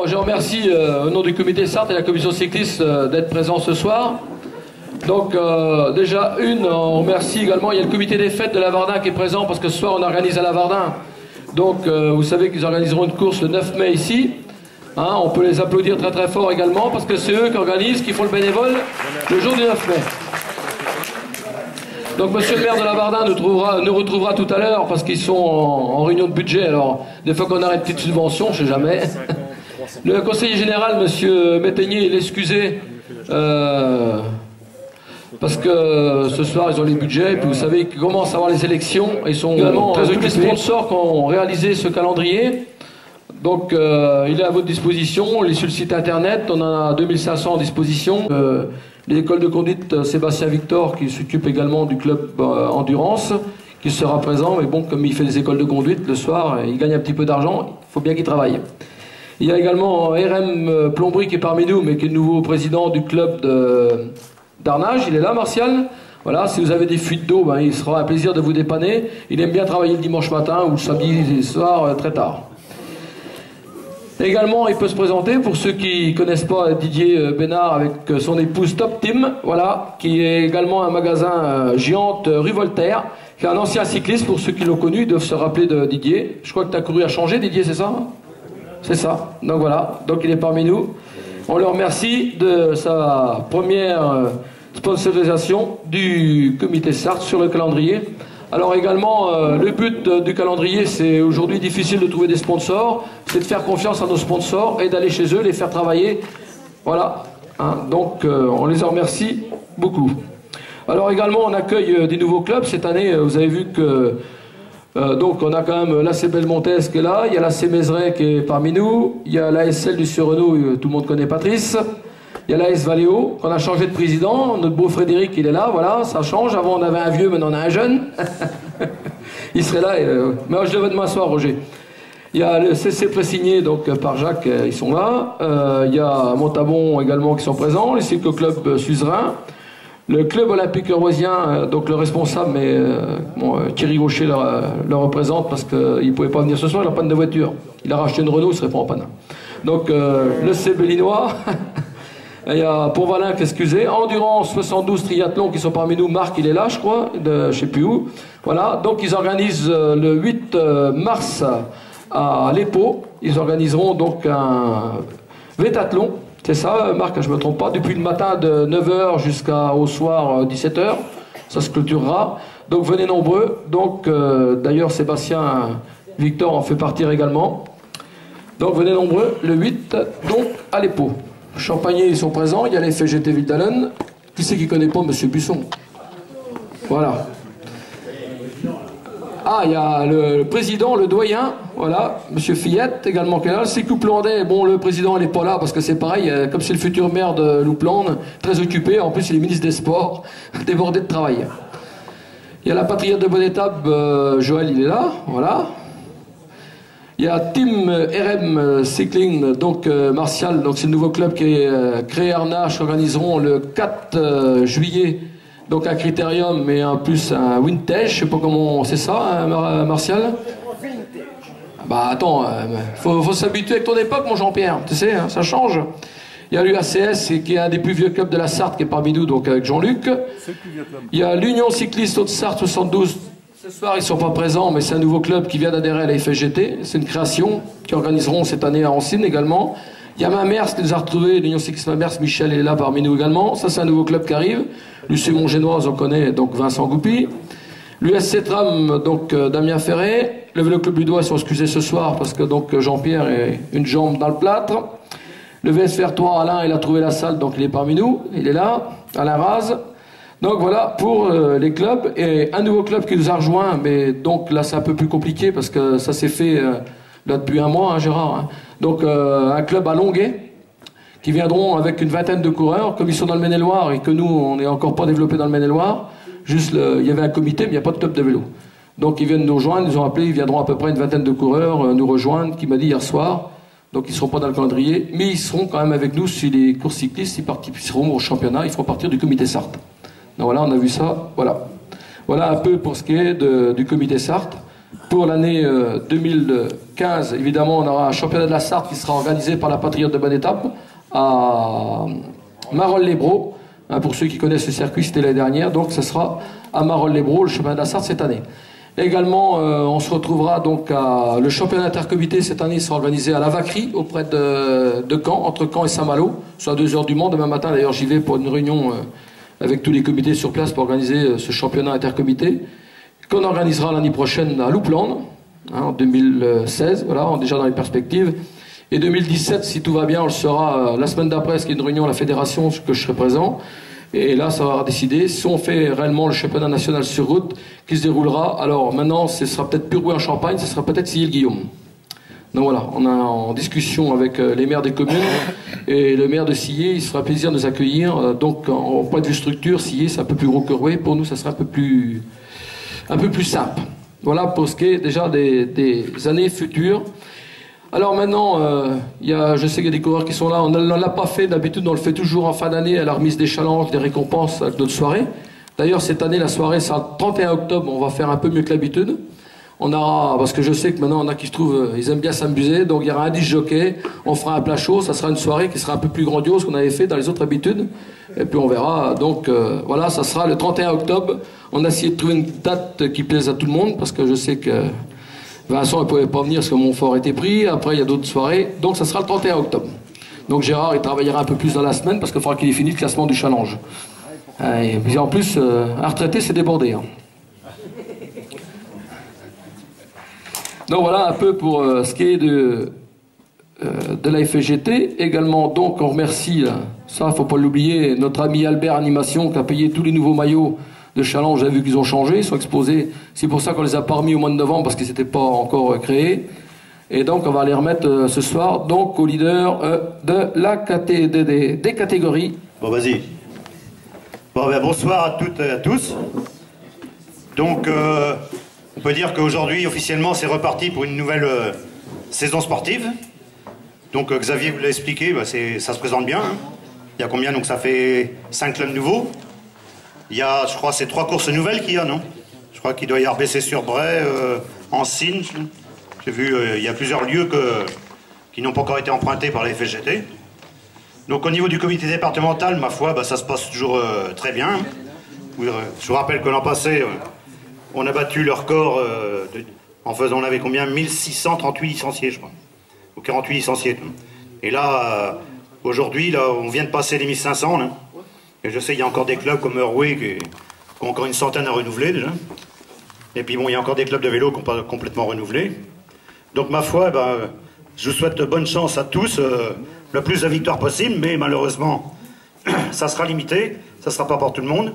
je remercie au nom du comité Sarthe et de la commission cycliste d'être présents ce soir. Donc déjà on remercie également, il y a le comité des fêtes de Lavardin qui est présent parce que ce soir on organise à Lavardin. Donc vous savez qu'ils organiseront une course le 9 mai ici. Hein, on peut les applaudir très très fort également parce que c'est eux qui organisent, qui font le bénévole le jour du 9 mai. Donc monsieur le maire de Lavardin nous retrouvera tout à l'heure parce qu'ils sont en réunion de budget. Alors des fois qu'on a une petite subvention, je ne sais jamais. Le conseiller général, monsieur Métaignier, il est excusé parce que ce soir ils ont les budgets. Et puis vous savez qu'ils commencent à avoir les élections. Ils sont également tous les sponsors qui ont réalisé ce calendrier. Donc il est à votre disposition, il est sur le site internet, on en a 2500 à disposition. L'école de conduite Sébastien Victor qui s'occupe également du club Endurance, qui sera présent, mais bon, comme il fait des écoles de conduite le soir, il gagne un petit peu d'argent, il faut bien qu'il travaille. Il y a également RM Plomberie qui est parmi nous, mais qui est le nouveau président du club d'Arnage, il est là Martial. Voilà, si vous avez des fuites d'eau, ben, il sera un plaisir de vous dépanner. Il aime bien travailler le dimanche matin ou le samedi soir très tard. Également, il peut se présenter pour ceux qui ne connaissent pas Didier Bénard avec son épouse Top Team, voilà, qui est également un magasin Giante rue Voltaire, qui est un ancien cycliste. Pour ceux qui l'ont connu, ils doivent se rappeler de Didier. Je crois que tu as couru à changer, Didier, c'est ça? C'est ça. Donc voilà, donc il est parmi nous. On le remercie de sa première sponsorisation du comité Sarthe sur le calendrier. Alors également, le but du calendrier, c'est aujourd'hui difficile de trouver des sponsors, c'est de faire confiance à nos sponsors et d'aller chez eux, les faire travailler. Voilà, hein, donc on les en remercie beaucoup. Alors également, on accueille des nouveaux clubs. Cette année, vous avez vu que donc on a quand même l'AC Belmontaise qui est là, il y a l'AC Mézeray qui est parmi nous, il y a l'ASL du Surenaud, tout le monde connaît Patrice. Il y a l'AS Valéo, qu'on a changé de président, notre beau Frédéric il est là, voilà, ça change. Avant on avait un vieux, maintenant on a un jeune. Il serait là, mais je devais de m'asseoir, Roger. Il y a le CC Pressigné, donc par Jacques, ils sont là. Il y a Montabon également qui sont présents, le cyclo-club suzerain. Le club olympique eurosien, donc le responsable, mais Thierry Gaucher le représente parce qu'il ne pouvait pas venir ce soir, il a panne de voiture. Il a racheté une Renault, il ne serait pas en panne. Donc le C Bellinois. Il y a Pont-Valin qui est excusé. Endurance 72 triathlon qui sont parmi nous. Marc, il est là, je crois, de je ne sais plus où. Voilà, donc ils organisent le 8 mars à l'Épau. Ils organiseront donc un vétathlon. C'est ça, Marc, je ne me trompe pas. Depuis le matin de 9h jusqu'au soir 17h. Ça se clôturera. Donc venez nombreux. Donc d'ailleurs, Sébastien Victor en fait partir également. Donc venez nombreux le 8, donc à l'Épau. Champagners, ils sont présents. Il y a les FGT Vitalen. Qui c'est qui ne connaît pas M. Busson? Voilà. Ah, il y a le président, le doyen, voilà, M. Fillette également qui est là. C'est Louplandais, bon, le président il n'est pas là parce que c'est pareil, comme c'est le futur maire de Louplande, très occupé. En plus, il est ministre des Sports, débordé de travail. Il y a la patriote de Bonne-Étape, Joël, il est là, voilà. Il y a Team RM Cycling, donc Martial, donc c'est le nouveau club qui est créé à Arnage, qui organiseront le 4 juillet, donc un critérium, mais en plus un vintage, je sais pas comment c'est ça, hein, Martial. Bah attends, faut s'habituer avec ton époque, mon Jean-Pierre, tu sais, hein, ça change. Il y a l'UACS qui est un des plus vieux clubs de la Sarthe qui est parmi nous, donc avec Jean-Luc. Il y a l'Union Cycliste Haute-Sarthe 72. Ce soir, ils ne sont pas présents, mais c'est un nouveau club qui vient d'adhérer à la FGT. C'est une création qui organiseront cette année à Ancine également. Il y a Mamers qui nous a retrouvés, l'Union Cycliste Mamers, Michel est là parmi nous également. Ça, c'est un nouveau club qui arrive. L'UC Montgénoise, on connaît, donc Vincent Goupy. L'USC Tram, donc Damien Ferré. Le Vélo Club Ludois, ils sont excusés ce soir parce que donc Jean-Pierre est une jambe dans le plâtre. Le VSFR 3, Alain, il a trouvé la salle, donc il est parmi nous. Il est là, Alain Raz. Donc voilà pour les clubs, et un nouveau club qui nous a rejoint, mais donc là c'est un peu plus compliqué parce que ça s'est fait là depuis un mois, hein, Gérard. Hein. Donc un club à Longuet, qui viendront avec une vingtaine de coureurs, comme ils sont dans le Maine-et-Loire et que nous on n'est encore pas développé dans le Maine-et-Loire, juste il y avait un comité mais il n'y a pas de club de vélo. Donc ils viennent nous rejoindre, ils nous ont appelé, ils viendront à peu près une vingtaine de coureurs nous rejoindre, qui m'a dit hier soir. Donc ils ne seront pas dans le calendrier, mais ils seront quand même avec nous sur les courses cyclistes, ils participeront au championnat, ils feront partir du comité Sarthe. Donc voilà, on a vu ça, voilà. Voilà un peu pour ce qui est du comité Sarthe pour l'année 2015. 15, évidemment, on aura un championnat de la Sarthe qui sera organisé par la Patriote de Bonne Étape à Marolles-les-Brault. Hein, pour ceux qui connaissent le circuit, c'était l'année dernière, donc ce sera à Marolles-les-Brault, le championnat de la Sarthe cette année. Également, on se retrouvera donc à le championnat intercomité cette année sera organisé à la Vacquerie, auprès de Caen, entre Caen et Saint-Malo, soit à 2h du Mans. Demain matin, d'ailleurs, j'y vais pour une réunion avec tous les comités sur place pour organiser ce championnat intercomité, qu'on organisera l'année prochaine à Loupland, hein, en 2016, voilà, déjà dans les perspectives. Et 2017, si tout va bien, on le sera la semaine d'après, ce qui est une réunion à la fédération, que je serai présent. Et là, ça va décider si on fait réellement le championnat national sur route qui se déroulera. Alors maintenant, ce sera peut-être Purou en Champagne, ce sera peut-être Sillé-le-Guillaume. Donc voilà, on est en discussion avec les maires des communes et le maire de Sillé, il se fera plaisir de nous accueillir. Donc en point de vue structure, Sillé, c'est un peu plus gros que Roué. Pour nous, ça sera un peu plus simple. Voilà pour ce qui est déjà des années futures. Alors maintenant, je sais qu'il y a des coureurs qui sont là, on ne l'a pas fait, d'habitude on le fait toujours en fin d'année à la remise des challenges, des récompenses avec notre soirée. D'ailleurs cette année la soirée c'est le 31 octobre, on va faire un peu mieux que l'habitude. On aura, parce que je sais que maintenant on a qui se trouvent, ils aiment bien s'amuser, donc il y aura un disc jockey, on fera un plat chaud, ça sera une soirée qui sera un peu plus grandiose qu'on avait fait dans les autres habitudes. Et puis on verra, donc voilà, ça sera le 31 octobre. On a essayé de trouver une date qui plaise à tout le monde, parce que je sais que Vincent ne pouvait pas venir parce que Montfort était pris. Après, il y a d'autres soirées. Donc, ça sera le 31 octobre. Donc, Gérard, il travaillera un peu plus dans la semaine parce qu'il faudra qu'il ait fini le classement du challenge. Et puis, en plus, un retraité, c'est débordé. Hein. Donc, voilà un peu pour ce qui est de la FGT. Également, donc, on remercie, ça, il ne faut pas l'oublier, notre ami Albert Animation qui a payé tous les nouveaux maillots de challenge. J'ai vu qu'ils ont changé, ils sont exposés. C'est pour ça qu'on les a pas remis au mois de novembre parce qu'ils n'étaient pas encore créés. Et donc on va les remettre ce soir donc au leader des catégories. Bon, vas-y. Bon, ben, bonsoir à toutes et à tous. Donc on peut dire qu'aujourd'hui officiellement c'est reparti pour une nouvelle saison sportive. Donc Xavier vous l'a expliqué, ben, ça se présente bien. Hein. Il y a combien? Donc ça fait 5 clubs nouveaux. Il y a, je crois, c'est 3 courses nouvelles qu'il y a, non? Je crois qu'il doit y avoir Bessé-sur-Bray, en Signe. J'ai vu, il y a plusieurs lieux qui n'ont pas encore été empruntés par la FGT. Donc au niveau du comité départemental, ma foi, bah, ça se passe toujours très bien. Je vous rappelle que l'an passé, on a battu le record en faisant, on avait combien? 1638 licenciés, je crois. Ou 48 licenciés. Et là, aujourd'hui, là, on vient de passer les 1500, là. Et je sais, il y a encore des clubs comme Roué qui ont encore une centaine à renouveler déjà. Et puis bon, il y a encore des clubs de vélo qui n'ont pas complètement renouvelé. Donc ma foi, ben, je vous souhaite bonne chance à tous, le plus de victoires possible, mais malheureusement, ça sera limité, ça ne sera pas pour tout le monde.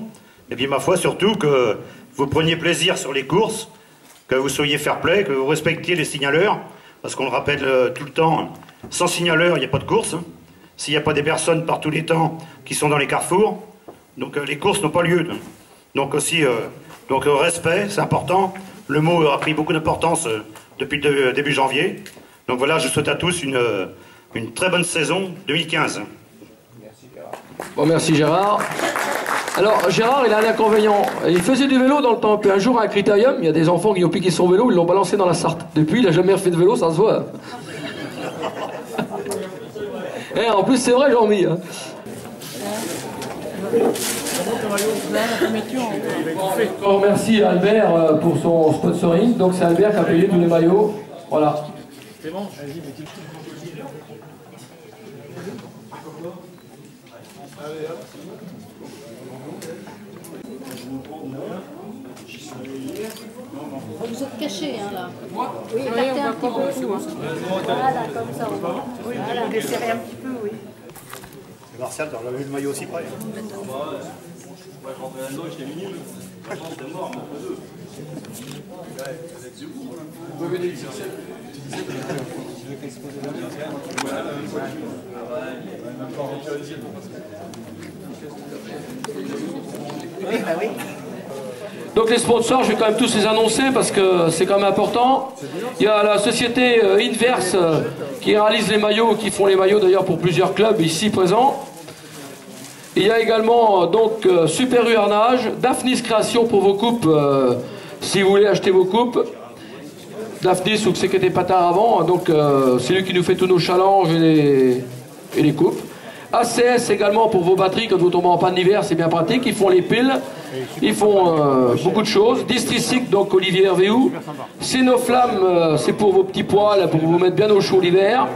Et puis ma foi, surtout que vous preniez plaisir sur les courses, que vous soyez fair-play, que vous respectiez les signaleurs, parce qu'on le rappelle tout le temps, sans signaleur, il n'y a pas de course. S'il n'y a pas des personnes par tous les temps qui sont dans les carrefours, donc les courses n'ont pas lieu. Donc aussi, respect, c'est important. Le mot a pris beaucoup d'importance depuis le début janvier. Donc voilà, je souhaite à tous une très bonne saison 2015. Merci Gérard. Bon, merci Gérard. Alors Gérard, il a un inconvénient. Il faisait du vélo dans le temps. Puis un jour à un critérium, il y a des enfants qui ont piqué son vélo, ils l'ont balancé dans la Sarthe. Depuis, il n'a jamais refait de vélo, ça se voit. Et en plus, c'est vrai, Jean-Mi. Hein. On remercie Albert pour son sponsoring. Donc c'est Albert qui a payé tous les maillots. Voilà. C'est bon. Vous êtes caché, hein, là. Moi? Oui, on va pas beaucoup. Voilà, comme ça, on va. Oui, voilà. Desserrer un petit peu, oui. Martial, t'as vu le maillot aussi près? Oui, bah oui. Donc les sponsors, je vais quand même tous les annoncer parce que c'est quand même important. Il y a la société Inverse qui réalise les maillots, qui font les maillots d'ailleurs pour plusieurs clubs ici présents. Il y a également donc Super U Harnage, Daphnis Création pour vos coupes, si vous voulez acheter vos coupes. Daphnis ou que c'est qui était patard avant. Donc c'est lui qui nous fait tous nos challenges et les coupes. ACS également pour vos batteries, quand vous tombez en panne d'hiver, c'est bien pratique. Ils font les piles, ils font beaucoup de choses. Districycle, donc Olivier Hervéou. Sinoflamme, c'est pour vos petits poils, pour vous mettre bien au chaud l'hiver.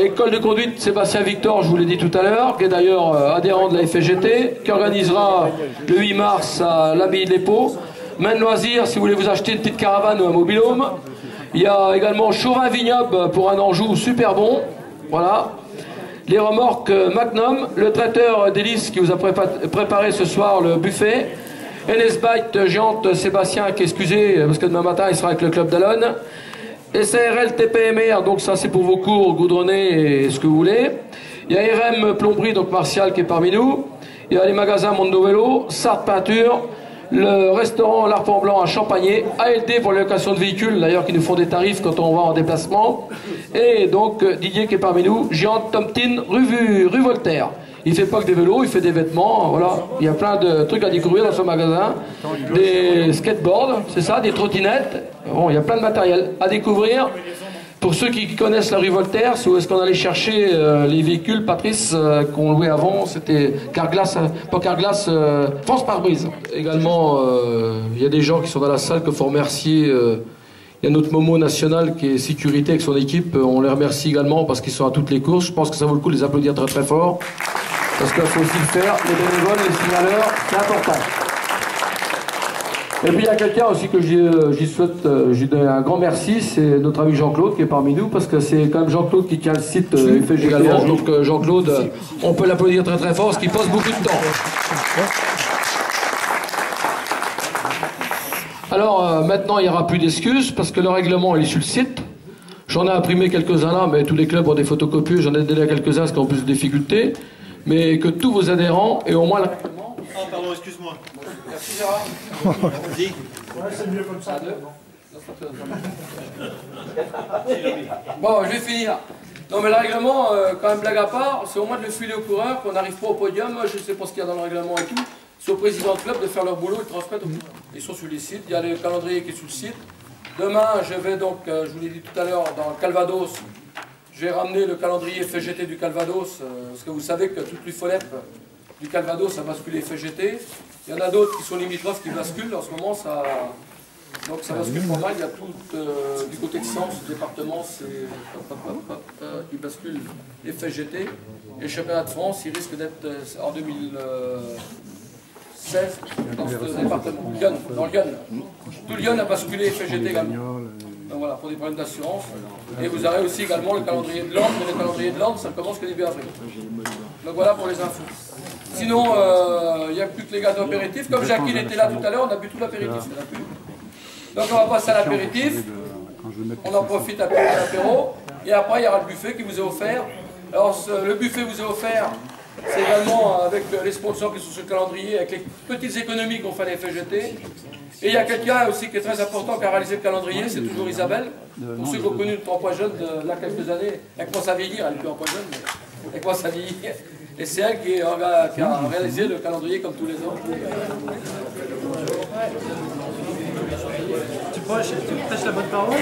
École de conduite Sébastien Victor, je vous l'ai dit tout à l'heure, qui est d'ailleurs adhérent de la FGT, qui organisera le 8 mars à l'abbaye de l'Épau. Main de loisir, si vous voulez vous acheter une petite caravane ou un mobilhome. Il y a également Chauvin Vignoble pour un Anjou super bon. Voilà. Les remorques Magnum, le traiteur d'hélice qui vous a préparé ce soir le buffet. NS Bike Géante Sébastien qui est excusé parce que demain matin il sera avec le club d'Alonne. SARL TPMR, donc ça c'est pour vos cours, goudronner et ce que vous voulez. Il y a RM Plomberie, donc Martial qui est parmi nous. Il y a les magasins Mondo Vélo, Sartre Peinture, le restaurant L'Arpent Blanc à Champagné, ALD pour la location de véhicules, d'ailleurs qui nous font des tarifs quand on va en déplacement. Et donc Didier qui est parmi nous, Géante Tomtin, rue Voltaire. Il fait pas que des vélos, il fait des vêtements, voilà. Il y a plein de trucs à découvrir dans ce magasin. Des skateboards, c'est ça, des trottinettes. Bon, il y a plein de matériel à découvrir. Pour ceux qui connaissent la rue Voltaire, c'est où est-ce qu'on allait chercher les véhicules, Patrice, qu'on louait avant, c'était Carglass, pas Carglass, France Pare-Brise. Également, il y a des gens qui sont dans la salle qu'il faut remercier. Il y a notre Momo national qui est sécurité avec son équipe. On les remercie également parce qu'ils sont à toutes les courses. Je pense que ça vaut le coup de les applaudir très très fort. Parce qu'il faut aussi le faire. Les bénévoles, les signaleurs, c'est important. Et puis il y a quelqu'un aussi que j'y souhaite, j'ai donné un grand merci, c'est notre ami Jean-Claude qui est parmi nous, parce que c'est quand même Jean-Claude qui tient le site FGT également. Donc Jean-Claude, on peut l'applaudir très très fort, parce qu'il passe beaucoup de temps. Alors maintenant il n'y aura plus d'excuses, parce que le règlement il est sur le site. J'en ai imprimé quelques-uns là, mais tous les clubs ont des photocopies, j'en ai donné quelques-uns parce qu'ils ont plus de difficultés. Mais que tous vos adhérents aient au moins le règlement. Ah pardon, excuse-moi. Merci Gérard. Vas-y. Ouais, c'est mieux comme ça. Bon, je vais finir. Non mais le règlement, quand même blague à part, c'est au moins de le filer au coureur, qu'on n'arrive pas au podium, je ne sais pas ce qu'il y a dans le règlement et tout. C'est au président de club de faire leur boulot et de transmettre au coureur. Ils sont sur les sites, il y a le calendrier qui est sur le site. Demain, je vais donc, je vous l'ai dit tout à l'heure, dans le Calvados, je vais ramener le calendrier FGT du Calvados, parce que vous savez que toute l'UFOLEP du Calvados a basculé FGT. Il y en a d'autres qui sont limitrophes qui basculent. En ce moment, ça bascule pas mal. Il y a tout du côté de Sens, département, c'est qui bascule FGT. Et le championnat de France, il risque d'être en 2016 dans ce département. Lyon, dans Lyon. Tout Lyon a basculé FGT également. Donc voilà, pour des problèmes d'assurance. Et vous aurez aussi également le calendrier de Lens. Mais le calendrier de Lens, ça commence que début avril. Donc voilà pour les infos. Sinon, il n'y a plus que les gars d'apéritif. Comme Jacqueline était là tout à l'heure, on a bu tout l'apéritif. Donc on va passer à l'apéritif. On en profite à payer l'apéro. Et après, il y aura le buffet qui vous est offert. Alors, le buffet vous est offert, c'est également avec les sponsors qui sont sur le calendrier, avec les petites économies qu'on fait à la FGT. Et il y a quelqu'un aussi qui est très important qui a réalisé le calendrier, c'est toujours Isabelle. Pour ceux qui ont connu le emploi jeune de là quelques années, elle commence à vieillir, elle n'est plus emploi jeune, mais elle commence à vieillir. Et c'est elle qui a réalisé le calendrier comme tous les autres. Tu prêches la bonne parole?